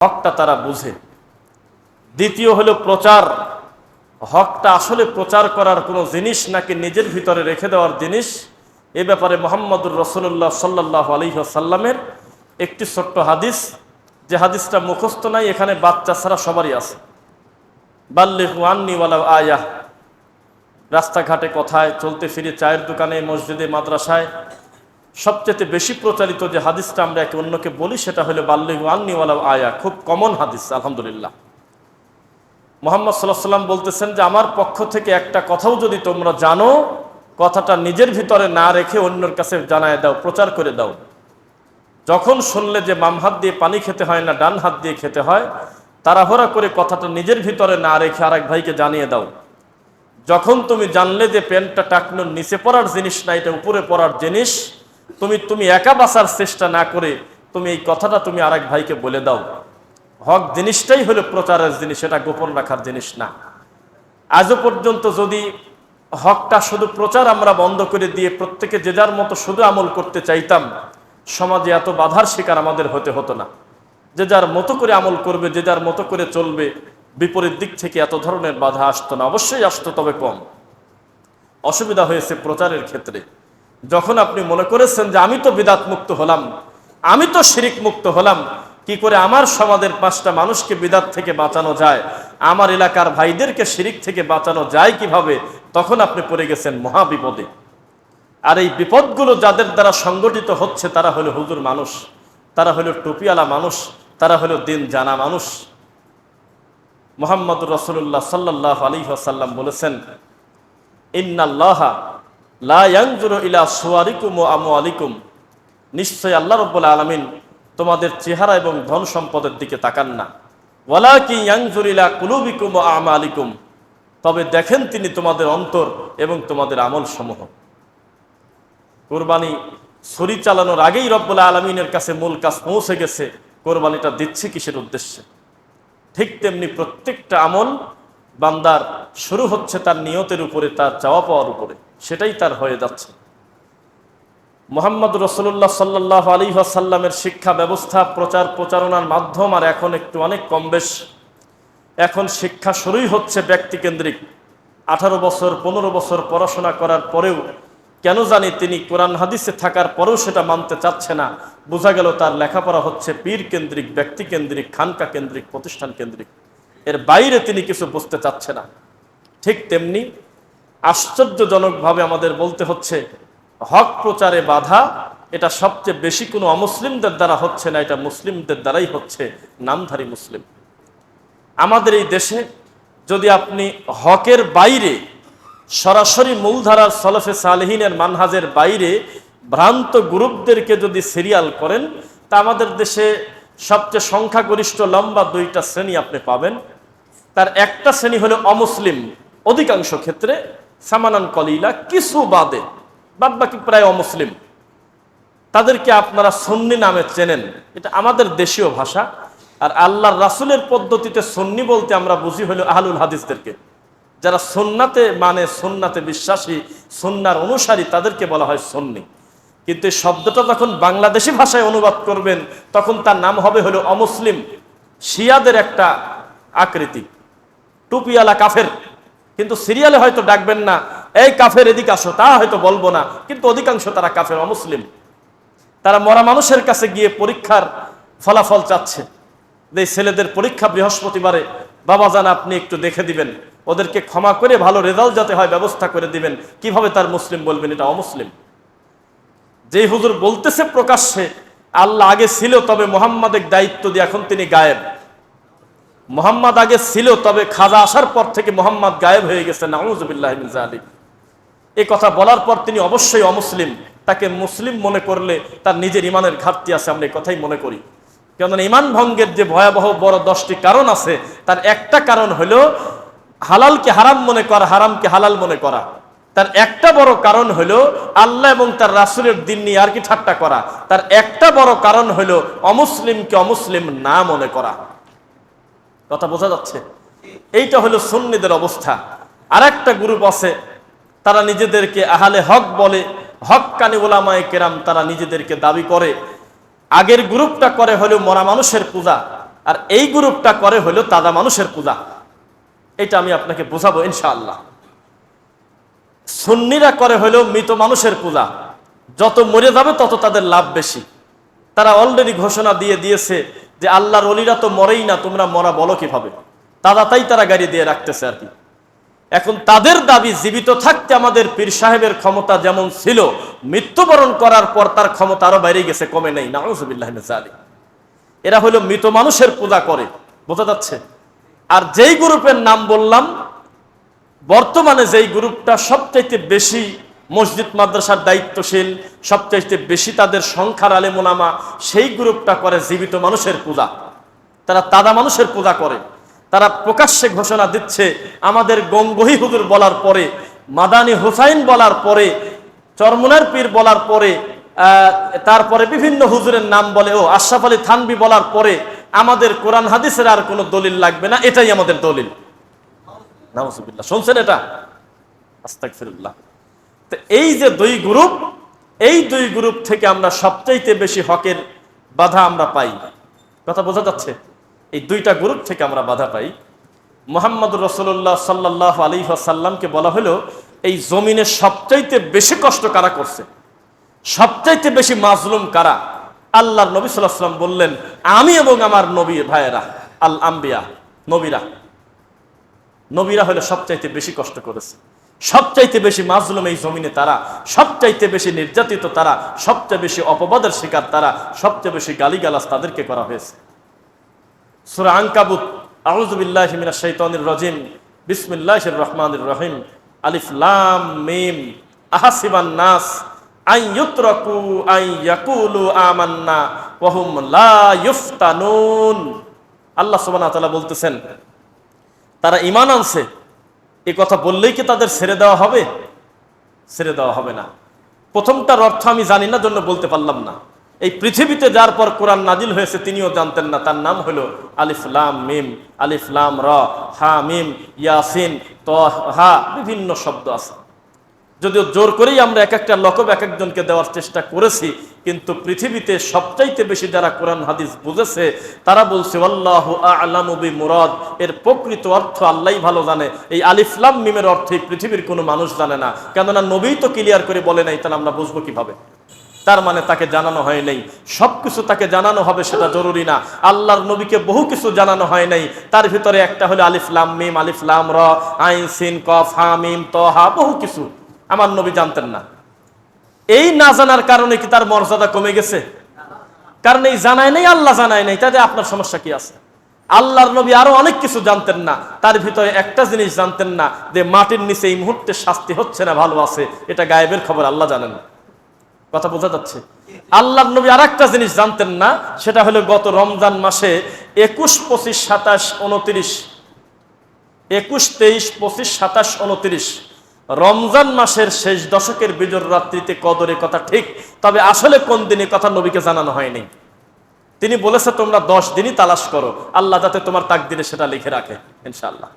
হকটা তারা বুঝে। দ্বিতীয় হলো প্রচার। হকটা আসলে প্রচার করার কোনো জিনিস নাকি নিজের ভিতরে রেখে দেওয়ার জিনিস, এ ব্যাপারে মুহাম্মদুর রাসূলুল্লাহ সাল্লাল্লাহু আলাইহি ওয়াসাল্লামের একটি ছোট্ট হাদিস, যে হাদিসটা মুখস্থ নাই, এখানে বাচ্চা ছাড়া সবারই আছে। বাল্লিগু আন্নী ওয়ালাউ আয়াহ। রাস্তাঘাটে, কথায়, চলতে ফিরে, চায়ের দোকানে, মসজিদে, মাদ্রাসায় সবচেয়ে বেশি প্রচারিত যে হাদিসটা আমরা একে অন্যকে বলি সেটা হলো বাল্লিগু আন্নী ওয়ালাউ আয়াহ। খুব কমন হাদিস, আলহামদুলিল্লাহ। মুহাম্মদ সাল্লাল্লাহু আলাইহি ওয়াসাল্লাম বলতেছেন যে আমার পক্ষ থেকে একটা কথাও যদি তোমরা জানো, কথাটা নিজের ভিতরে না রেখে অন্যের কাছে জানায় দাও, প্রচার করে দাও। যখন শুনলে যে বাম হাত দিয়ে পানি খেতে হয় না, ডান হাত দিয়ে খেতে হয়, তাড়াহুড়া করে কথাটা নিজের ভিতরে না রেখে আরেক ভাইকে জানিয়ে দাও। যখন তুমি জানলে যে প্যান্টটা টাকনুর নিচে পড়ার জিনিস না, এটা উপরে পড়ার জিনিস, তুমি একা বাঁচার চেষ্টা না করে তুমি এই কথাটা তুমি আরেক ভাইকে বলে দাও। হক জিনিসটাই হলো প্রচারের জিনিস, এটা গোপন রাখার জিনিস না। আজও পর্যন্ত যদি হকটা শুধু প্রচার আমরা বন্ধ করে দিয়ে প্রত্যেকে যে যার মতো শুধু আমল করতে চাইতাম, সমাজে এত বাধার শিকার আমাদের হতে হতো না। যে যার মতো করে আমল করবে, যে যার মতো করে চলবে, বিপরীত দিক থেকে এত ধরনের বাধা আসতো না। অবশ্যই আসতো, তবে কম। অসুবিধা হয়েছে প্রচারের ক্ষেত্রে। যখন আপনি মনে করেছেন যে আমি তো বিদাত মুক্ত হলাম, আমি তো শিরিক মুক্ত হলাম, কি করে আমার সমাজের 5টা মানুষকে বিদাত থেকে বাঁচানো যায়, আমার এলাকার ভাইদেরকে শিরিক থেকে বাঁচানো যায় কিভাবে, তখন আপনি পড়ে গেছেন মহা বিপদে। আর এই বিপদগুলো যাদের দ্বারা সংগঠিত হচ্ছে তারা হলো হুজুর মানুষ, তারা হলো টুপিওয়ালা মানুষ, তারা হলো দিন জানা মানুষ। মুহাম্মদুর রাসূলুল্লাহ সাল্লাল্লাহু আলাইহি ওয়াসাল্লাম বলেছেন, ইন্নাল্লাহা লা ইয়ানজুরু ইলা সুওয়ারিকুম ওয়া আমওয়ালিকুম। নিশ্চয় আল্লাহ রাব্বুল আলামিন তোমাদের চেহারা এবং ধন সম্পদের দিকে তাকান না। ওয়ালাকিন ইয়ানজুরু ইলা কুলুবিকুম ওয়া আমালিকুম। তবে দেখেন তিনি তোমাদের অন্তর এবং তোমাদের আমল সমূহ। কোরবানি ছুরি চালানোর আগেই রব্বুল আলামিনের কাছে মূল কাজ পৌঁছে গেছে, কোরবানিটা দিচ্ছে কিসের উদ্দেশ্যে। ঠিক তেমনি প্রত্যেকটা আমল বান্দার শুরু হচ্ছে তার নিয়তের উপরে, তার চাওয়া পাওয়ার উপরে, সেটাই তার হয়ে যাচ্ছে। মুহাম্মদ রাসূলুল্লাহ সাল্লাল্লাহু আলাইহি ওয়াসাল্লামের শিক্ষা ব্যবস্থা, প্রচার প্রচারণার মাধ্যম আর এখন একটু অনেক কম বেশ। এখন শিক্ষা শুরুই হচ্ছে ব্যক্তিকেন্দ্রিক। 18 বছর 15 বছর পড়াশোনা করার পরেও কেন জানি তিনি কোরআন হাদিসে থাকার পরেও সেটা মানতে চাচ্ছে না। বোঝা গেল তার লেখাপড়া হচ্ছে পীর কেন্দ্রিক, ব্যক্তি কেন্দ্রিক, খানকা কেন্দ্রিক, প্রতিষ্ঠান কেন্দ্রিক। এর বাইরে তিনি কিছু বুঝতে চাচ্ছে না। ঠিক তেমনি আশ্চর্যজনকভাবে আমাদের বলতে হচ্ছে, হক প্রচারে বাধা এটা সবচেয়ে বেশি কোনো অমুসলিমদের দ্বারা হচ্ছে না, এটা মুসলিমদের দ্বারাই হচ্ছে, নামধারী মুসলিম। আমাদের এই দেশে যদি আপনি হকের বাইরে, সরাসরি মূলধারার সলফে সালেহিনের মানহাজের বাইরে ভ্রান্ত গ্রুপদেরকে যদি সিরিয়াল করেন, তা আমাদের দেশে সবচেয়ে সংখ্যাগরিষ্ঠ লম্বা 2টা শ্রেণী আপনি পাবেন। তার একটা শ্রেণী হলো অমুসলিম, অধিকাংশ ক্ষেত্রে সামানান কলিলা, কিছু বাদে, বাদ বাকি প্রায় অমুসলিম। তাদেরকে আপনারা সুন্নি নামে চেনেন, এটা আমাদের দেশীয় ভাষা। আর আল্লাহর রাসূলের পদ্ধতিতে সুন্নি বলতে আমরা বুঝি হলো আহলুল হাদিসদেরকে, যারা সুন্নাতে মানে, সুন্নাতে বিশ্বাসী, সুন্নার অনুসারী, তাদেরকে বলা হয় সুন্নি। কিন্তু এই শব্দটা যখন বাংলাদেশি ভাষায় অনুবাদ করবেন তখন তার নাম হবে হলো অমুসলিম। শিয়াদের একটা আকৃতি, টুপিওয়ালা কাফের। কিন্তু সিরিয়ালে হয়তো ডাকবেন না, এই কাফের এদিকে আসো, তা হয়তো বলবো না, কিন্তু অধিকাংশ তারা কাফের, অমুসলিম। তারা মরা মানুষের কাছে গিয়ে পরীক্ষার ফলাফল চাচ্ছে, যে ছেলেদের পরীক্ষা বৃহস্পতিবারে, বাবা জান আপনি একটু দেখে দিবেন, ওদেরকে ক্ষমা করে ভালো রেজাল্ট যাতে হয় ব্যবস্থা করে দিবেন। কিভাবে তার মুসলিম বলবেন? এটা অমুসলিম। যেই হুজুর বলতেছে প্রকাশ্যে আল্লাহ আগে ছিল, তবে মুহাম্মাদের দায়িত্ব দিয়ে এখন তিনি গায়েব। মুহাম্মদ আগে ছিল, তবে খাজা আসার পর থেকে মুহাম্মদ গায়েব হয়ে গেছে, নাউযুবিল্লাহি মিন যালিক। এই কথা বলার পর তিনি অবশ্যই অমুসলিম। তাকে মুসলিম মনে করলে তার নিজের ইমানের ঘাটতি আছে, আমরা এই কথাই মনে করি। কেননা ইমান ভঙ্গের যে ভয়াবহ বড় 10টি কারণ আছে, তার একটা কারণ হলো হালালকে হারাম মনে করা, হারামকে হালাল মনে করা। তার একটা বড় কারণ হলো আল্লাহ এবং তার রাসূলের দিন নিয়ে আর কি ঠাট্টা করা। তার একটা বড় কারণ হলো অমুসলিমকে অমুসলিম না মনে করা। কথা বোঝা যাচ্ছে? এইটা হলো সুন্নিদের অবস্থা। আর একটা গ্রুপ আছে, তারা নিজেদেরকে আহলে হক বলে, হক্কানি উলামায়ে কেরাম, তারা নিজেদেরকে দাবি করে। আগের গ্রুপটা করে হলো মরা মানুষের পূজা, আর এই গ্রুপটা করে হলো তাজা মানুষের পূজা। এটা আমি আপনাকে বোঝাবো ইনশাআল্লাহ। সুন্নিরা করে হলো মৃত মানুষের পূজা, যত মরে যাবে তত তাদের লাভ বেশি। তারা অলরেডি ঘোষণা দিয়ে দিয়েছে যে আল্লাহর ওলিরা তো মরেই না, তোমরা মরা বলো কিভাবে, তাই তারা গাড়ি দিয়ে রাখতেছে আর কি। এখন তাদের দাবি জীবিত থাকতে আমাদের পীর সাহেবের ক্ষমতা যেমন ছিল, মৃত্যুবরণ করার পর তার ক্ষমতা আরো বাইরে গেছে, কমে নেই। নাউযুবিল্লাহ মিন যালিক। এরা হলো মৃত মানুষের পূজা করে, বোঝা যাচ্ছে। আর যেই গ্রুপের নাম বললাম, বর্তমানে যেই গ্রুপটা সবচাইতে বেশি মসজিদ মাদ্রাসার দায়িত্বশীল, সবচাইতে বেশি তাদের সংখ্যার আলেম ওলামা, সেই গ্রুপটা করে জীবিত মানুষের পূজা। তারা তাজা মানুষের পূজা করে। তারা প্রকাশ্যে ঘোষণা দিচ্ছে আমাদের গঙ্গোহী হুজুর বলার পরে, মাদানী হুসাইন বলার পরে, চরমুনার পীর বলার পরে, তারপরে বিভিন্ন হুজুরের নাম বলে, ও আশরাফ আলী থানভী বলার পরে আমাদের কোরআন হাদিসের আর কোনো দলিল লাগবে না, এটাই আমাদের দলিল। নাউযুবিল্লাহ, শুনছেন এটা? আস্তাগফিরুল্লাহ। তো এই যে দুই গ্রুপ, এই দুই গ্রুপ থেকে আমরা সবচাইতে বেশি হকের বাধা আমরা পাই। কথা বোঝা যাচ্ছে? এই দুইটা গ্রুপ থেকে আমরা বাধা পাই। মুহাম্মদুর রাসূলুল্লাহ সাল্লাল্লাহু আলাইহি ওয়াসাল্লামকে বলা হলো এই জমিনে সবচাইতে বেশি কষ্ট কারা করছে, সবচাইতে বেশি মাজলুম কারা? আল্লাহর নবী সাল্লাল্লাহু আলাইহি ওয়াসাল্লাম বললেন, আমি এবং আমার নবী ভাইয়েরা, আল আম্বিয়া, নবীরা হলো সবচাইতে বেশি কষ্ট করেছে, সবচাইতে বেশি মাজলুম এই জমিনে তারা, সবচাইতে বেশি নির্যাতিত তারা, সবচেয়ে বেশি অপবাদের শিকার তারা, সবচেয়ে বেশি গালিগালাজ তাদেরকে করা হয়েছে। সূরা আনকাবুত, আউযু বিল্লাহি মিনাশ শাইতানির রাজিম, বিসমিল্লাহির রহমানির রহিম, আলিফ লাম মিম, আহাসিবান নাস আন ইউতরাকু আন ইয়াকুলু আমান্না ওয়া হুম লা ইফতানুন। আল্লাহ সুবহানাহু ওয়া তাআলা বলতেছেন, তারা ঈমান আনছে, এই কথা বললেই কি তাদের ছেড়ে দেওয়া হবে? ছেড়ে দেওয়া হবে না। প্রথমটার অর্থ আমি জানি না, জন্য বলতে পারলাম না। এই পৃথিবীতে যার পর কোরআন নাজিল হয়েছে তিনিও জানতেন না, তার নাম হলো আলিফ লাম মিম, আলিফ লাম র, হা মিম, ইয়াসিন, তাহা, বিভিন্ন শব্দ আছে। যদিও জোর করেই আমরা এক একটা লকব এক একজনকে দেওয়ার চেষ্টা করেছি, কিন্তু পৃথিবীতে সবচাইতে বেশি যারা কোরআন হাদিস বুঝেছে তারা বলছে আল্লাহু আ'লামু বিমুরাদ, এর প্রকৃত অর্থ আল্লাহই ভালো জানে। এই আলিফ লাম মিমের অর্থ এই পৃথিবীর কোনো মানুষ জানে না, কেননা নবী তো ক্লিয়ার করে বলে নাই, তাহলে আমরা বুঝবো কিভাবে? তার মানে তাকে জানানো হয় নাই। সবকিছু তাকে জানানো হবে সেটা জরুরি না। আল্লাহর নবীকে বহু কিছু জানানো হয় নাই, তার ভিতরে একটা হলো আলিফ লাম মিম, আলিফ লাম র, আইন সিন কফ হা মিম তহা, বহু কিছু আমার নবী জানতেন না। এই না জানার কারণে কি তার মর্যাদা কমে গেছে? কারণ এই জানায় নাই, আল্লাহ জানায় নাই, তাতে আপনার সমস্যা কি আছে? আল্লাহর নবী আরো অনেক কিছু জানতেন না, তার ভিতরে একটা জিনিস জানতেন না, যে মাটির নিচে এই মুহূর্তে শাস্তি হচ্ছে না ভালো আছে, এটা গায়েবের খবর আল্লাহ জানেন। কথা বোঝা যাচ্ছে? আল্লাহর নবী আর একটা জিনিস জানতেন না, সেটা হলো গত রমজান মাসে 21, 25, 27, 29, 21, 23, 25, 27, 29 রমজান মাসের শেষ দশকের বিজর রাত্রিতে কদরের কথা ঠিক, তবে আসলে কোন দিনে কথা নবীকে জানানো হয়নি। তিনি বলেছে তোমরা 10 দিনই তালাশ করো, আল্লাহ যাতে তোমার তাকদিরে সেটা লিখে রাখে ইনশাআল্লাহ।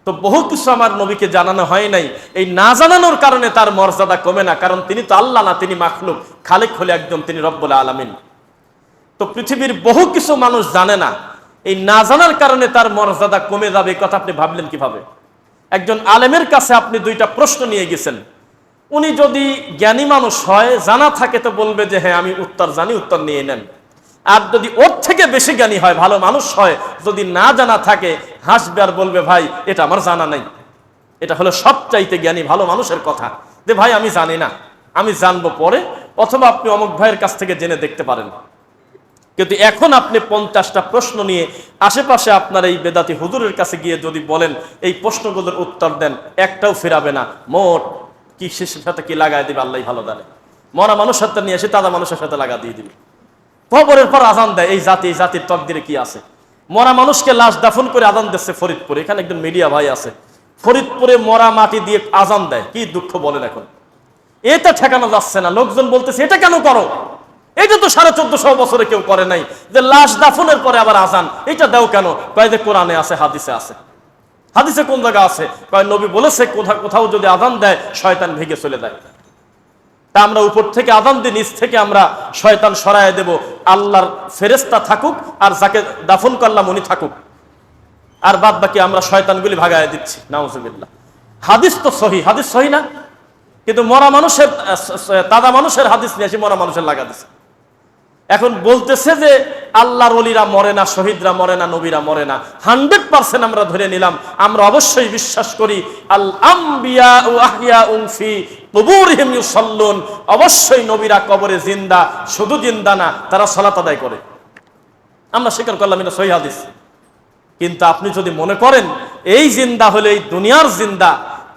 তো বহু কিছু আমার নবীকে জানানো হয় নাই। এই না জানানোর কারণে তার মর্যাদা কমে না, কারণ তিনি তো আল্লাহ না, তিনি মাখলুক, খালিক হলে একজন, তিনি রব্বুল আলামিন। তো পৃথিবীর বহু কিছু মানুষ জানে না, এই না জানার কারণে তার মর্যাদা কমে যাবে, কথা আপনি ভাবলেন কিভাবে? একজন আলেমের কাছে আপনি 2টা প্রশ্ন নিয়ে গেছেন, উনি যদি জ্ঞানী মানুষ হয়, জানা থাকে, তো বলবে যে হ্যাঁ আমি উত্তর জানি, উত্তর নিয়ে নেন। আর যদি ওর থেকে বেশি জ্ঞানী হয়, ভালো মানুষ হয়, যদি না জানা থাকে, হাসবে আর বলবে ভাই এটা আমার জানা নাই। এটা হলো সবচাইতে জ্ঞানী ভালো মানুষের কথা, যে ভাই আমি জানি না, আমি জানবো পরে, অথবা আপনি অমুক ভাইয়ের কাছ থেকে জেনে দেখতে পারেন। কিন্তু এখন আপনি 50টা প্রশ্ন নিয়ে আশেপাশে আপনার এই বেদাতি হুজুরের কাছে গিয়ে যদি বলেন এই প্রশ্নগুলোর উত্তর দেন, একটাও ফেরাবে না। মোট কি শেষের সাথে কি লাগাই দিবে আল্লাহ ভালো জানে। মরা মানুষের সাথে নিয়ে এসে তাজা মানুষের সাথে লাগা দিয়ে দিবে। খবরের পর আজান দেয়, এই জাতির তকদিরে কি আছে? মরা মানুষকে লাশ দাফন করে আজান দিচ্ছে ফরিদপুরে, এখানে একজন মিডিয়া ভাই আছে, ফরিদপুরে মরা মাটি দিয়ে আজান দেয়, কি দুঃখ বলেন। এখন এটা ঠেকানো যাচ্ছে না, লোকজন বলতেছে এটা কেন করো? এটা তো 1450 বছরে কেউ করে নাই, যে লাশ দাফনের পরে আবার আজান, এটা দাও কেন? কয় যে কোরআনে আছে, হাদিসে আছে। হাদিসে কোন জায়গা আছে? কয় নবী বলেছে কোথাও যদি আজান দেয় শয়তান ভেগে চলে যায়। তা আমরা উপর থেকে আযান দিই, নিচ থেকে আমরা শয়তান সরায় দেব, আল্লাহর ফেরেশতা থাকুক আর যাকে দাফন করলাম উনি থাকুক, আর বাদ বাকি আমরা শয়তানগুলি ভাগায় দিচ্ছি। নাউজুবিল্লাহ। হাদিস তো সহিহ, হাদিস সহিহ না, কিন্তু মরা মানুষের তাজা মানুষের হাদিস নিয়ে এসে মরা মানুষের লাগা দিচ্ছে। এখন বলতেছে যে আল্লাহর ওলিরা মরে না, শহীদরা মরে না, নবীরা মরে না। 100% আমরা ধরে নিলাম, আমরা অবশ্যই বিশ্বাস করি আল আম্বিয়া ও আহিয়াউন ফি কুবুরিহিম ইউসাল্লুন, অবশ্যই নবীরা কবরে জিন্দা, শুধু জিন্দা না, তারা সালাত আদায় করে। আমরা স্বীকার করলাম এটা সহিহ হাদিস। কিন্তু আপনি যদি মনে করেন এই জিন্দা হলে এই দুনিয়ার জিন্দা,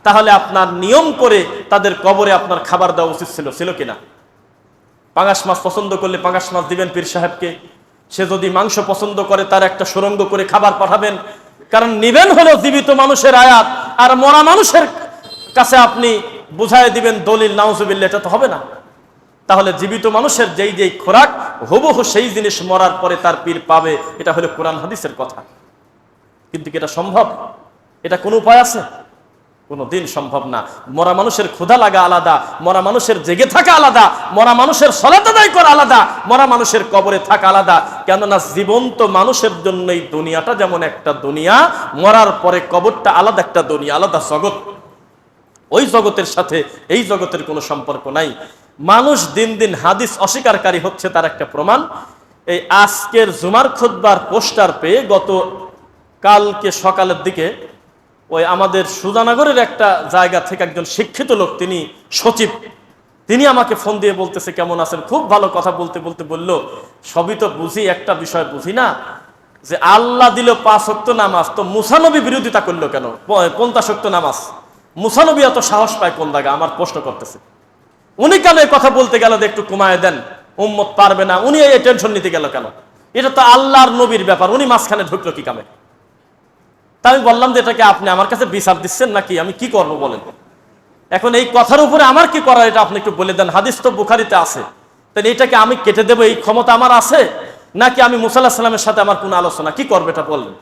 তাহলে আপনার নিয়ম করে তাদের কবরে আপনার খাবার দেওয়া উচিত ছিল, ছিল কিনা? পাঙাশ মাছ পছন্দ করলে পাঙাশ মাছ দিবেন পীর সাহেবকে, সে যদি মাংস পছন্দ করে তার একটা সুরঙ্গ করে খাবার পাঠাবেন, কারণ নিবেন হলো জীবিত মানুষের আয়াত, আর মরা মানুষের কাছে আপনি বুঝায় দিবেন দলিল। নাউজুবিল্লাহ, এটা তো হবে না। তাহলে জীবিত মানুষের যেই যেই খোরাক হুবহু সেই জিনিস মরার পরে তার পীর পাবে, এটা হলো কোরআন হাদিসের কথা। কিন্তু কি এটা সম্ভব? এটা কোনো উপায় আছে? কোনো দিন সম্ভব না। মরা মানুষের ক্ষুধা লাগা আলাদা, মরা মানুষের জেগে থাকা আলাদা, মরা মানুষের সালাত আদায় করা আলাদা, মরা মানুষের কবরে থাকা আলাদা। কেননা জীবন্ত মানুষের জন্য এই দুনিয়াটা যেমন একটা দুনিয়া, মরার পরে কবরটা আলাদা একটা দুনিয়া, আলাদা জগৎ। ওই জগতের সাথে এই জগতের কোনো সম্পর্ক নাই। মানুষ দিন দিন হাদিস অস্বীকারী হচ্ছে, তার একটা প্রমাণ এই আজকের জুমার খুতবার পোস্টার পেয়ে গত কালকে সকালের দিকে ওই আমাদের সুজানগরের একটা জায়গা থেকে একজন শিক্ষিত লোক, তিনি সচিব, তিনি আমাকে ফোন দিয়ে বলতেছে কেমন আছেন, খুব ভালো কথা বলতে বলতে বলল, সবই তো বুঝি, একটা বিষয় বুঝি না, যে আল্লাহ দিল 5 ওয়াক্ত নামাজ, তো মুসা নবী বিরোধিতা করলো কেন? 50 ওয়াক্ত নামাজ মুসা নবী এত সাহস পায় কোন জায়গা? আমার প্রশ্ন করতেছে। উনি কেন এই কথা বলতে গেল যে একটু কমায় দেন, উম্মত পারবে না, উনি এই টেনশন নিতে গেল কেন? এটা তো আল্লাহর নবীর ব্যাপার, উনি মাঝখানে ঢুকলো কি কামে? তা আমি বললাম যে এটাকে আপনি আমার কাছে বিচার দিচ্ছেন নাকি, আমি কি করবো বলেন? এখন এই কথার উপরে আমার কি করা, এটা আপনি একটু বলে দেন। হাদিস তো বুখারীতে আছে, তাহলে এটাকে আমি কেটে দেবো, এই ক্ষমতা আমার আছে নাকি? আমি মুসা আলাইহিস সালামের সাথে আমার কোনো আলোচনা, কি করবে এটা বললেন?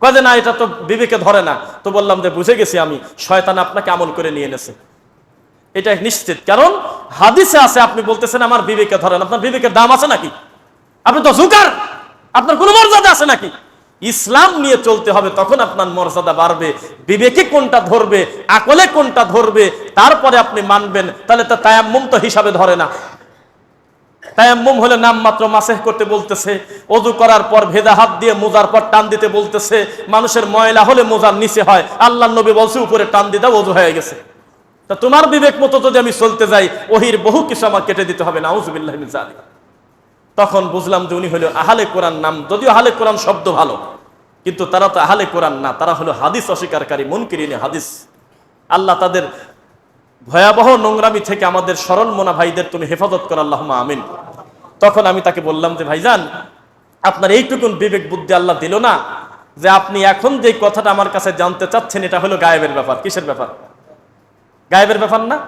কয় যে না, এটা তো বিবেকে ধরে না। তো বললাম যে বুঝে গেছি আমি, শয়তান আপনাকে আমল করে নিয়ে এনেছে, এটা নিশ্চিত। কারণ হাদিসে আছে, আপনি বলতেছেন আমার বিবেকে ধরেন, আপনার বিবেকের দাম আছে নাকি? আপনি তো জুকার, আপনার কোনো মর্যাদা আছে নাকি? ইসলাম নিয়ে চলতে হবে, তখন আপনার মর্যাদা বাড়বে। বিবেকে কোনটা ধরবে, আকলে কোনটা ধরবে, তারপরে আপনি মানবেন। তাহলে তো তায়াম্মুম তো হিসাবে ধরে না। তায়াম্মুম হলে নাম মাত্র মাসেহ করতে বলতেছে, ওযু করার পর ভেজা হাত দিয়ে মোজার পর টান দিতে বলতেছে, মানুষের ময়লা হলে মোজার নিচে হয়, আল্লাহর নবী বলছে উপরে টান দিয়ে দাও, ওযু হয়ে গেছে। তা তোমার বিবেক মতো যদি আমি চলতে যাই, ওহির বহু কিছু আমার কেটে দিতে হবে। নাউযুবিল্লাহি মিন যালিক। তখন বুঝলাম যে উনি হলো আহলে কোরআন নাম, যদিও আহলে কোরআন শব্দ ভালো, কিন্তু তারা তো আহলে কোরআন না, তারা হলো হাদিস অস্বীকারী, মুনকিরিনে হাদিস। আল্লাহ তাদের ভয়াবহ নোংরামি থেকে আমাদের সরল মোনা ভাইদের তুমি হেফাজত কর, আল্লাহুম্মা আমিন। তখন আমি তাকে বললাম যে ভাইজান, আপনার এইটুকুন বিবেক বুদ্ধি আল্লাহ দিল না যে আপনি এখন যে কথাটা আমার কাছে জানতে চাচ্ছেন, এটা হলো গায়েবের ব্যাপার। কিসের ব্যাপার? গায়েবের ব্যাপার না,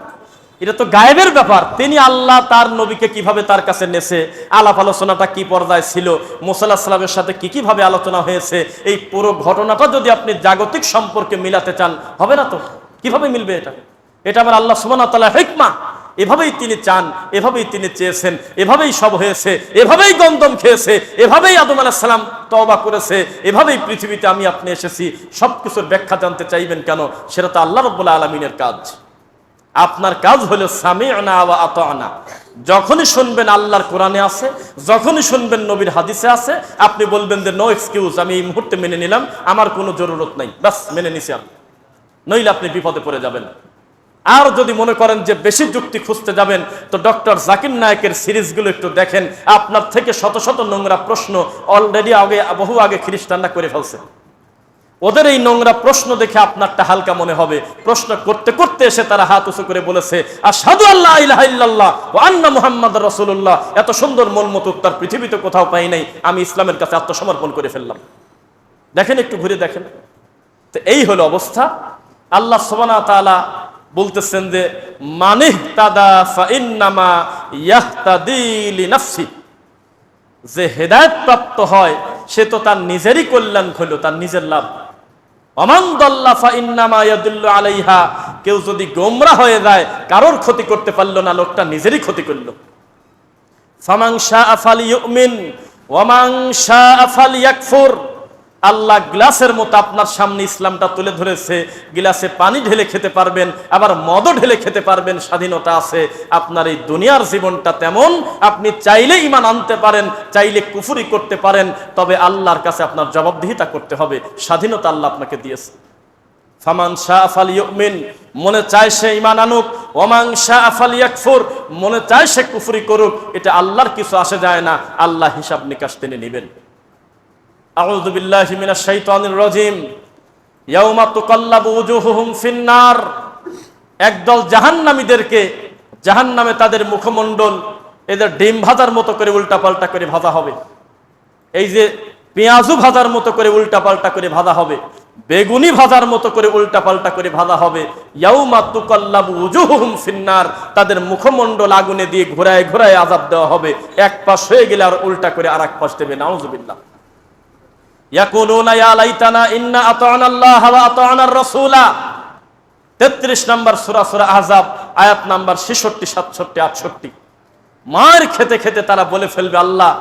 এটা তো গায়েবের ব্যাপার। তিনি আল্লাহ তার নবীকে কিভাবে তার কাছে নেছে, আলাপ আলোচনাটা কি পর্যায়ে ছিল, মুসা আলাইহিস সালামের সাথে কি ভাবে আলোচনা হয়েছে, এই পুরো ঘটনাটা যদি আপনি জাগতিক সম্পর্কে মিলাতে চান, হবে না তো। কিভাবে মিলবে এটা? এটা আমার আল্লাহ সুবহানাহু ওয়া তাআলার হিকমা। এভাবেই তিনি চান, এভাবেই তিনি চেয়েছেন, এভাবেই সব হয়েছে, এভাবেই গন্ধম খেয়েছে, এভাবেই আদম আলাইহিস সালাম তওবা করেছে, এভাবেই পৃথিবীতে আমি আপনি এসেছি। সবকিছুর ব্যাখ্যা জানতে চাইবেন কেন? সেটা তো আল্লাহ রাব্বুল আলামিনের কাজ। আপনার কাজ হলো সামি'না ওয়া আতা'না। যখনই শুনবেন আল্লাহর কোরআনে আছে, যখনই শুনবেন নবীর হাদিসে আছে, আপনি বলবেন যে নো এক্সকিউজ, আমি এই মুহূর্তে মেনে নিলাম, আমার কোনো জরুরত নাই, বাস মেনে নিছি আমি। নইলে আপনি বিপদে পড়ে যাবেন। আর যদি মনে করেন যে বেশি যুক্তি খুঁজতে যাবেন, তো ডক্টর জাকির নায়েকের সিরিজগুলো একটু দেখেন। আপনার থেকে শত শত নোংরা প্রশ্ন অলরেডি বহু আগে খ্রিস্টানরা করে ফেলছে। ওদের এই নোংরা প্রশ্ন দেখে আপনারটা হালকা মনে হবে। প্রশ্ন করতে করতে এসে তারা হাত উঁচু করে বলেছে আশহাদু আল্লা ইলাহা ইল্লাল্লাহ ওয়া আন্না মুহাম্মাদুর রাসূলুল্লাহ। এত সুন্দর মনমতো উত্তর পৃথিবীতে কোথাও পাই নাই, আমি ইসলামের কাছে আত্মসমর্পণ করে ফেললাম। দেখেন, একটু ঘুরে দেখেন। তো এই হলো অবস্থা। আল্লাহ সুবহানাহু ওয়া তাআলা বলতেছেন যে মানিহতাদা ফাইন্নামা ইয়াহতাদি লিনাফসি, যে হেদায়েত প্রাপ্ত হয় সে তো তার নিজেরই কল্যাণ হলো, তার নিজের লাভ। ওমান দাল্লা ফাইন্নামা ইয়াদুল্লু আলাইহা, কেউ যদি গোমরা হয়ে যায় কারোর ক্ষতি করতে পারলো না, লোকটা নিজেরই ক্ষতি করলো। ফামান শাআ ফালিয়ুমিন ওয়া মান শাআ ফালিয়াকফুর। আল্লাহ গ্লাসের মতো আপনার সামনে ইসলামটা তুলে ধরেছে, গ্লাসে পানি ঢেলে খেতে পারবেন, আবার মদও ঢেলে খেতে পারবেন, স্বাধীনতা আছে। আপনার এই দুনিয়ার জীবনটা তেমন, আপনি চাইলে ঈমান আনতে পারেন, চাইলে কুফরি করতে পারেন, তবে আল্লাহর কাছে আপনার জবাবদিহিতা করতে হবে। স্বাধীনতা আল্লাহ আপনাকে দিয়েছে। ফামান শাআ ফালিয়ুমিন, মনে চায় সে ঈমান আনুক, ওয়া মান শাআ ফালিয়াকফুর, মনে চায় সে কুফরি করুক, এটা আল্লাহর কিছু আসে যায় না, আল্লাহ হিসাব নিকাশ তিনি নেবেন। আউযু বিল্লাহি মিনাশ শাইতানির রাজিম। ইয়াউমা তুকাল্লাবু ওয়ুজুহুহুম ফিন্নার। একদল জাহান্নামীদেরকে জাহান্নামে তাদের মুখমণ্ডল এদের ডিম ভাজার মতো করে উল্টাপাল্টা করে ভাজা হবে। এই যে পেঁয়াজু ভাজার মতো করে উল্টাপাল্টা করে ভাজা হবে, বেগুনি ভাজার মতো করে উল্টাপাল্টা করে ভাজা হবে। ইয়াউমা তুকাল্লাবু ওয়ুজুহুহুম ফিন্নার, তাদের মুখমণ্ডল আগুনে দিয়ে ঘোরায় ঘোরায় আযাব দেওয়া হবে। এক পাশ হয়ে গেলে আর উল্টা করে আরেক পাশ দেবে। নাউযুবিল্লাহ। ইয়াকুলুনা ইয়া লাইতানা ইন্না আতা'না আল্লাহ ওয়া আতা'না আর-রাসূলা। 33 নম্বর সূরা, সূরা আহজাব, আয়াত নাম্বার 66, 67, 68। মার খেতে খেতে তারা বলে ফেলবে, আল্লাহ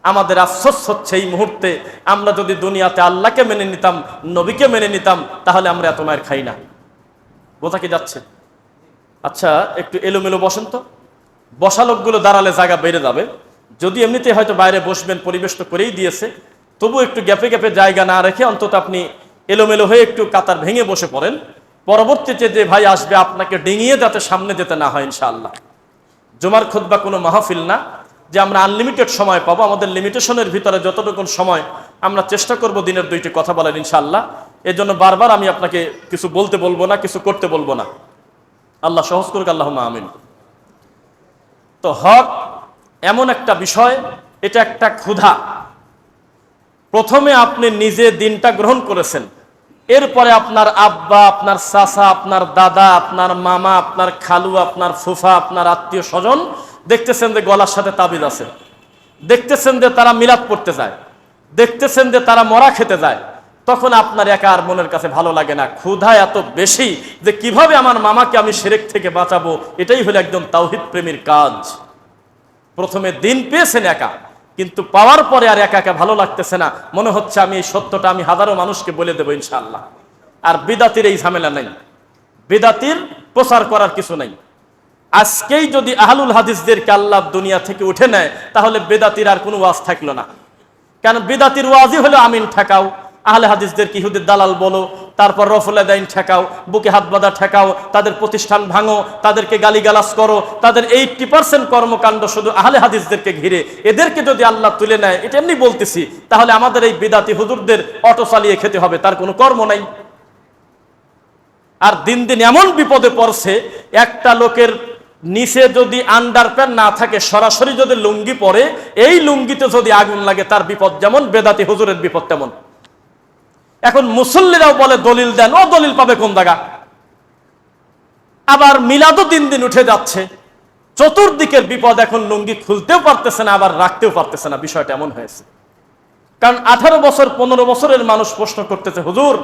আমাদের আফসোস হচ্ছে এই মুহূর্তে, আমরা যদি দুনিয়াতে আল্লাহকে মেনে নিতাম, নবীকে মেনে নিতাম, তাহলে আমরা এত মায়ের খাই না। বোঝা কি যাচ্ছে? আচ্ছা, একটু এলোমেলো বসেন তো। বসা লোকগুলো দাঁড়ালে জায়গা বেড়ে যাবে। যদি এমনিতে হয়তো বাইরে বসবেন, পরিবেশ তো করেই দিয়েছে, তবু একটু গ্যাপে গ্যাপে জায়গা না রেখে অন্তত আপনি এলোমেলো হয়ে একটু কাতার ভেঙে বসে পড়েন। পরবর্তীতে যে ভাই আসবে আপনাকে ডিঙিয়ে যাতে সামনে যেতে না হয় ইনশাআল্লাহ। জুমার খুতবা কোনো মাহফিল না যে আমরা আনলিমিটেড সময় পাবো। আমাদের লিমিটেশনের ভিতরে যতটুকু সময় আমরা চেষ্টা করব দিনের 2টি কথা বলার ইনশাআল্লাহ। এর জন্য বারবার আমি আপনাকে কিছু বলতে বলবো না, কিছু করতে বলবো না। আল্লাহ সহজ করুক, আল্লাহুম্মা আমিন। তো হক এমন একটা বিষয়, এটা একটা ক্ষুধা। প্রথমে আপনি নিজে দিনটা গ্রহণ করেছেন, এরপরে আপনার আব্বা, আপনার চাচা, আপনার দাদা, আপনার মামা, আপনার খালু, আপনার ফুফা, আপনার আত্মীয় স্বজন দেখতেছেন যে গলার সাথে তাবিজ আছে, দেখতেছেন যে তারা মিলাদ পড়তে যায়, দেখতেছেন যে তারা মরা খেতে যায়। তখন আপনার একা আর মনের কাছে ভালো লাগে না। ক্ষুধা এত বেশি যে কিভাবে আমার মামাকে আমি শিরক থেকে বাঁচাবো, এটাই হলো একদম তাওহীদ প্রেমীর কাজ। প্রথমে দিন পেয়েছেন একা, কিন্তু পাওয়ার পরে আর একা একা ভালো লাগতেছে না, মনে হচ্ছে আমি এই সত্যটা আমি হাজারো মানুষকে বলে দেবো ইনশাআল্লাহ। আর বিদাতির এই ঝামেলা নাই, বিদাতির প্রচার করার কিছু নাই। আজকেই যদি আহলুল হাদিসদেরকে আল্লাহ দুনিয়া থেকে উঠে নেয়, তাহলে বেদাতির আর কোনো ওয়াজ থাকলো না। কারণ বেদাতির ওয়াজই হলো আমিন ঠেকাও, আহলে হাদিসদের ইহুদের দালাল বলো, তারপর রফুল আদাইন ঠেকাও, বুকে হাত বাঁধা ঠেকাও, তাদের প্রতিষ্ঠান ভাঙো, তাদেরকে গালিগালাজ করো। তাদের 80% কর্মকাণ্ড শুধু আহলে হাদিসদেরকে ঘিরে। এদেরকে যদি আল্লাহ তুলে নেয়, এটা এমনি বলতেছি, তাহলে আমাদের এই বিদাতি হুজুরদের অটো চালিয়ে খেতে হবে, তার কোনো কর্ম নাই। আর দিন দিন এমন বিপদে পড়ছে, একটা লোকের নিচে যদি আন্ডারপ্যান্ট না থাকে, সরাসরি যদি লুঙ্গি পরে, এই লুঙ্গিতে যদি আগুন লাগে, তার বিপদ যেমন, বেদাতি হুজুরের বিপদ তেমন। এখন মুসল্লিরাও বলে দলিল দেন, ও দলিল পাবে কোন জায়গা? আবার মিলাদও দিন দিন উঠে যাচ্ছে। চতুর্দিকের বিপদ। এখন লুঙ্গি খুলতেও পারতেছে না, আবার রাখতেও পারতেছে না। বিষয়টা এমন হয়েছে। কারণ 18 বছর 15 বছরের মানুষ প্রশ্ন করতেছে, হুজুর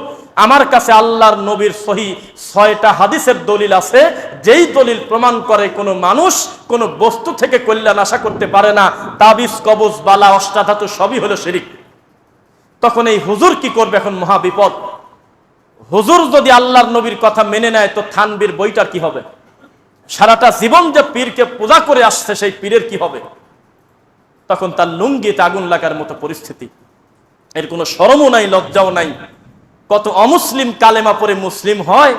আমার কাছে আল্লাহর নবীর সহি 6টা হাদিসের দলিল আছে, যেই দলিল প্রমাণ করে কোনো মানুষ কোনো বস্তু থেকে কল্যাণ আশা করতে পারে না। তাবিজ, কবজ, বালা, অষ্টাধাতু সবই হলো শিরিক। তখন এই হুজুর কি করবে? এখন মহা বিপদ। হুজুর যদি আল্লাহর নবীর কথা মেনে নেয়, তো থানবীর বইটার কি হবে? সারাটা জীবন যে পীরকে পূজা করে আসছে, সেই পীরের কি হবে? তখন তার লুঙ্গিতে আগুন লাগার মতো পরিস্থিতি। এর কোনো শরমও নাই, লজ্জাও নাই। কত অমুসলিম কালেমা পড়ে মুসলিম হয়,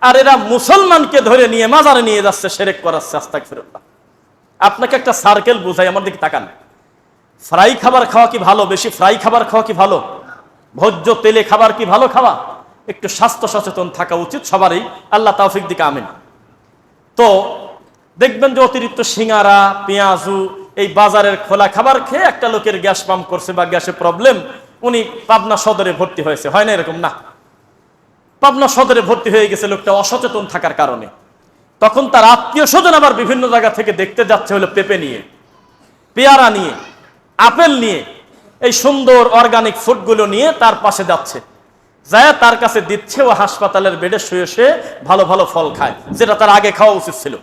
আর এরা মুসলমানকে ধরে নিয়ে মাজারে নিয়ে যাচ্ছে, শিরক করাচ্ছে। আস্তাগফিরুল্লাহ। আপনাকে একটা সার্কেল বুঝাই, আমার দিকে তাকান। ফ্রাই খাবার খাওয়া কি ভালো? বেশি ফ্রাই খাবার খাওয়া কি ভালো? ভোজ্য তেলে খাবার কি ভালো খাওয়া? একটু স্বাস্থ্য সচেতন থাকা উচিত সবারই। আল্লাহ তাওফিক দিকে আমিন। তো দেখবেন যে অতিরিক্ত সিঙ্গারা, পেঁয়াজু, এই বাজারের খোলা খাবার খেয়ে একটা লোকের গ্যাস পাম্প করছে বা গ্যাসে প্রবলেম, উনি পাবনা সদরে ভর্তি হয়েছে। হয় না এরকম? না, পাবনা সদরে ভর্তি হয়ে গেছে লোকটা অসচেতন থাকার কারণে। তখন তার আত্মীয় স্বজন আবার বিভিন্ন জায়গা থেকে দেখতে যাচ্ছে হলো পেঁপে নিয়ে, পেয়ারা নিয়ে, আপেল নিয়ে, এই সুন্দর অর্গানিক ফুডগুলো নিয়ে তার পাশে যাচ্ছে। যায় তার কাছে দিচ্ছে, ও হাসপাতালের বেডে শুয়ে শুয়ে ভালো ভালো ফল খায়, যেটা তার আগে খাওয়া উচিত ছিল।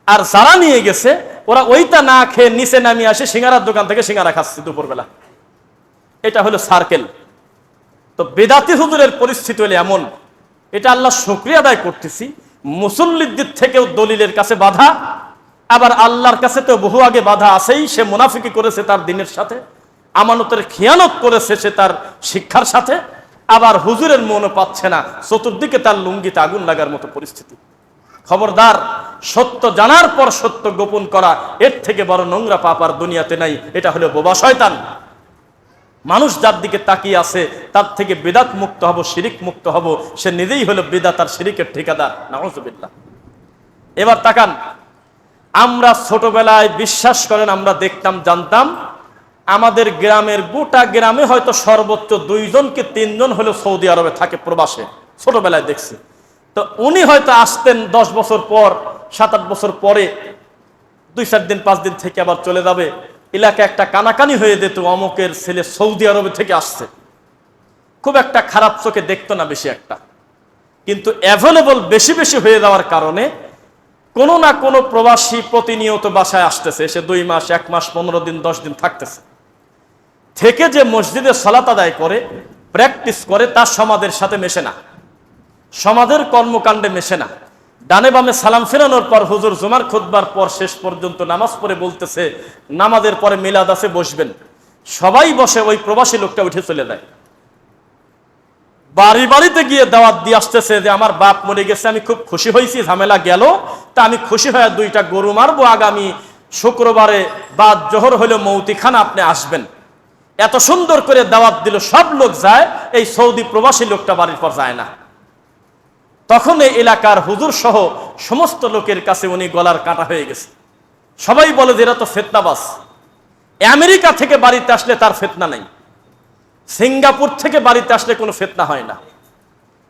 আর যারা নিয়ে গেছে ওরা ওইটা না খেয়ে নিচে নামিয়ে আসে সিঙ্গারার দোকান থেকে সিঙ্গারা খাচ্ছে দুপুরবেলা। এটা হলো সার্কেল। তো বেদাতি হুজুরের পরিস্থিতি হলে এমন, এটা আল্লাহ শুকরিয়া আদায় করতেছি, মুসল্লির দিক থেকেও দলিলের কাছে বাধা, আবার আল্লাহর কাছে তো বহু আগে বাধা আছেই। সে মুনাফিকি করেছে তার দিনের সাথে, আমানতের খিয়ানত করেছে সে তার শিক্ষার সাথে, আবার হুজুরের মনও পাচ্ছে না, চতুর্দিকে তার লুঙ্গিতে আগুন লাগার মতো পরিস্থিতি। খবরদার, সত্য জানার পর সত্য গোপন করা, এর থেকে বড় নোংরা পাপ আর দুনিয়াতে নাই। এটা হলো বোবা শয়তান। মানুষ যার দিকে তাকিয়ে আছে তার থেকে বিদাত মুক্ত হব, শিরিক মুক্ত হব, সে নিজেই হলো বিদাত আর শিরিকের ঠিকাদার। নাউযুবিল্লাহ। এবার তাকান, আমরা ছোটবেলায় বিশ্বাস করেন আমরা দেখতাম জানতাম, আমাদের গ্রামের গোটা গ্রামে হয়তো সর্বোচ্চ 2 জন কি 3 জন হলো সৌদি আরবে থাকে প্রবাসে, ছোটবেলায় দেখছি। তো উনি হয়তো আসতেন 10 বছর পর, 7-8 বছর পরে, 2-4 দিন 5 দিন থেকে আবার চলে যাবে। এলাকা একটা কানাকানি হয়ে যেত, অমুকের ছেলে সৌদি আরবে থেকে আসছে। খুব একটা খারাপ চোখে দেখতো না বেশি একটা, কিন্তু অ্যাভেলেবল বেশি বেশি হয়ে যাওয়ার কারণে কোনো না কোনো প্রবাসী প্রতিনিয়ত বাসায় আসতেছে, সে 2 মাস 1 মাস 15 দিন 10 দিন থাকতেছে। থেকে যে মসজিদে সালাত আদায় করে, প্র্যাকটিস করে, তার সমাজের সাথে মেশে না, সমাজের কর্মকাণ্ডে মেশে না। ডানে বামে সালাম ফেরানোর পর হুজুর জুমার খুতবার পর শেষ পর্যন্ত নামাজ পড়ে বলতেছে নামাজের পরে মিলাদ আছে, বসবেন। সবাই বসে, ওই প্রবাসী লোকটা উঠে চলে যায়। বাড়ি বাড়িতে গিয়ে দাওয়াত দিয়ে আসতেছে যে আমার বাপ মরে গেছে, আমি খুব খুশি হয়েছি, ঝামেলা গেল, তা আমি খুশি হয়ে 2টা গরু মারবো, আগামী শুক্রবারে বাদ জোহর হলো মৌতিখানা, আপনি আসবেন। এত সুন্দর করে দাওয়াত দিল, সব লোক যায়, এই সৌদি প্রবাসী লোকটা বাড়ির পর যায় না। তখন এই এলাকার হুজুর সহ সমস্ত লোকের কাছে উনি গলার কাটা হয়ে গেছে। সবাই বলে যে এরা তো ফিতনাবাজ। আমেরিকা থেকে বাড়িতে আসলে তার ফিতনা নাই, সিঙ্গাপুর থেকে বাড়িতে আসলে কোনো ফিতনা হয় না,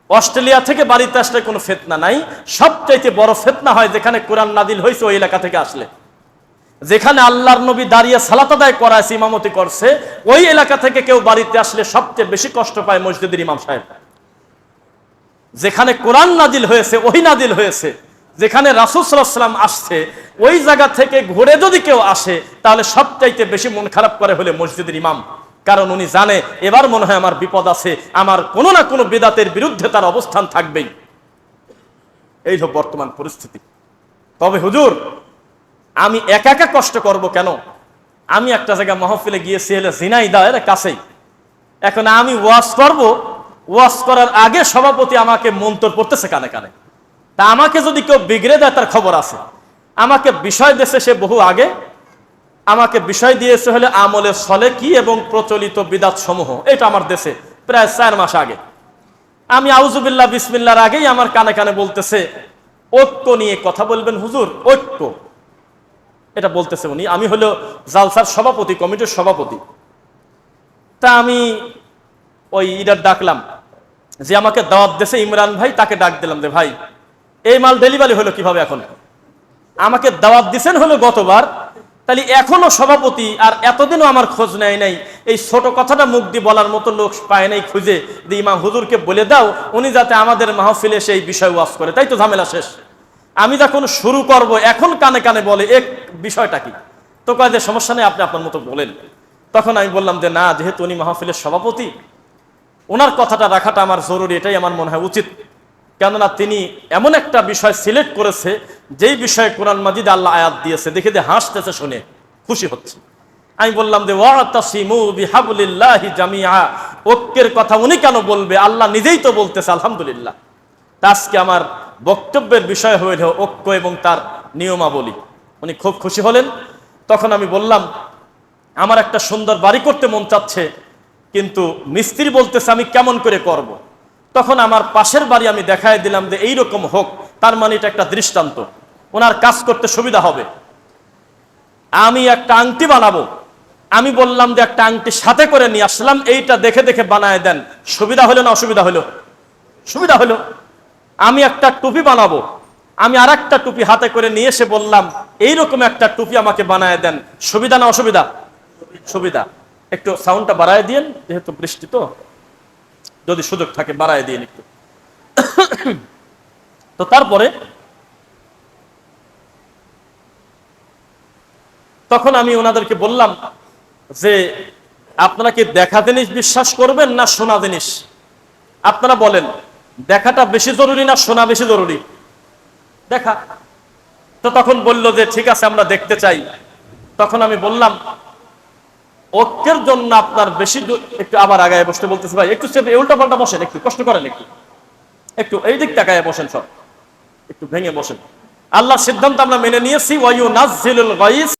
অস্ট্রেলিয়া থেকে বাড়িতে আসলে কোনো ফিতনা নাই। সবচাইতে বড় ফিতনা হয় যেখানে কোরআন নাজিল হয়েছে ওই এলাকা থেকে আসলে, যেখানে আল্লাহর নবী দাঁড়িয়ে সালাত আদায় করাছে, ইমামতি করছে, ওই এলাকা থেকে কেউ বাড়িতে আসলে সবচেয়ে বেশি কষ্ট পায় মসজিদের ইমাম সাহেব। যেখানে কোরআন নাজিল হয়েছে, ওহী নাজিল হয়েছে, যেখানে রাসূল সাল্লাল্লাহু আলাইহি ওয়াসাল্লাম আসছে, ওই জায়গা থেকে ঘুরে যদি কেউ আসে তাহলে সবচাইতে বেশি মন খারাপ করে হলে মসজিদের ইমাম। কারণ উনি জানে এবার মনে হয় আমার বিপদ আছে, আমার কোনো না কোনো বিদাতের বিরুদ্ধে তার অবস্থান থাকবেই। এই হলো বর্তমান পরিস্থিতি। তবে হুজুর, আমি একা একা কষ্ট করব কেন? আমি একটা জায়গায় মাহফিলে গিয়েছি, হলে ঝিনাইদহের কাছেই। এখন আমি ওয়াজ করব, ওয়াজ করার আগে সভাপতি আমাকে মন্তর পড়তেছে কানে কানে। তা আমাকে যদি কেউ বিগড়ে দেয় তার খবর আছে। আমাকে বিষয় দিয়েছে সে বহু আগে, আমাকে বিষয় দিয়েছে হলে আমলে সলে কি এবং প্রচলিত বিদাত সমূহ, এটা আমার দেশে প্রায় 4 মাস আগে। আমি আউযুবিল্লাহ বিসমিল্লাহর আগেই আমার কানে কানে বলতেছে ঐক্য নিয়ে কথা বলবেন হুজুর, ঐক্য, এটা বলতেছে উনি। আমি হলো জালসার সভাপতি, কমিটির সভাপতি। তা আমি ওই ইডার ডাকলাম, যে আমাকে দাওয়াত দিয়েছে ইমরান ভাই, তাকে ডাক দিলাম যে ভাই এই মাল ডেলিভারি হলো কিভাবে? এখন আমাকে দাওয়াত দিছেন হলো গতবার, তাহলে এখনো সভাপতি, আর এতদিনও আমার খোঁজ নেয় নাই। এই ছোট কথাটা মুখ দিয়ে বলার মতো লোক পায় নাই খুঁজে, যে ইমাম হুজুরকে বলে দাও উনি যাতে আমাদের মাহফিলে সেই বিষয় ওয়াজ করে, তাই তো ঝামেলা শেষ। আমি যখন শুরু করব এখন কানে কানে বলে এক বিষয়টা কি, তো কয় যে সমস্যা নেই, আপনি আপনার মতো বলেন। তখন আমি বললাম যে না, যেহেতু উনি মাহফিলের সভাপতি, ওনার কথাটা রাখাটা আমার জরুরি, এটাই আমার মনে হয় উচিত। কেননা তিনি এমন একটা বিষয় সিলেক্ট করেছে যেই বিষয়ে কোরআন মাজিদ আল্লাহ আয়াত দিয়েছে, দেখে যে হাসতেছে, শুনে খুশি হচ্ছে। আমি বললাম যে ওয়াতাসিমু বিহাবলিল্লাহি জামিআ, ঐক্যের কথা উনি কেন বলবে? আল্লাহ নিজেই তো বলতেছে, আলহামদুলিল্লাহ। তা আজকে আমার বক্তব্যের বিষয় হইল ঐক্য এবং তার নিয়মাবলী। উনি খুব খুশি হলেন। তখন আমি বললাম আমার একটা সুন্দর বাড়ি করতে মন চাচ্ছে, কিন্তু মিস্ত্রি বলতেছে আমি কেমন করে করব। তখন আমার পাশের বাড়ি আমি দেখাই দিলাম যে এইরকম হোক, তার মানে এটা একটা দৃষ্টান্ত, ওনার কাজ করতে সুবিধা হবে। আমি একটা আংটি বানাবো, আমি বললাম যে একটা আংটি সাথে করে নিয়ে আসলাম, এইটা দেখে দেখে বানায় দেন। সুবিধা হলো না অসুবিধা হলো? সুবিধা হলো। আমি একটা টুপি বানাবো, আমি আর একটা টুপি হাতে করে নিয়ে এসে বললাম এইরকম একটা টুপি আমাকে বানায় দেন। সুবিধা না অসুবিধা? সুবিধা। একটু সাউন্ডটা বাড়ায় দিয়েন, যেহেতু বৃষ্টি তো। যদি সুযোগ থাকে বাড়ায় দিয়ে একটু। তো তারপরে তখন আমি ওনাদেরকে বললাম যে আপনারা কি দেখা জিনিস বিশ্বাস করবেন না শোনা জিনিস? আপনারা বলেন দেখাটা বেশি জরুরি না শোনা বেশি জরুরি? দেখা। তো তখন বলল যে ঠিক আছে আমরা দেখতে চাই। তখন আমি বললাম ঐক্যের জন্য আপনার বেশি একটু আবার আগায় বসতে বলতেছে, ভাই একটু উল্টা পাল্টা বসেন, একটু কষ্ট করেন, একটু একটু এই দিক তাকায় বসেন, সব একটু ভেঙে বসেন। আল্লাহর সিদ্ধান্ত আমরা মেনে নিয়েছি, ওয়ায়ুনাজ্জিলুল গায়স।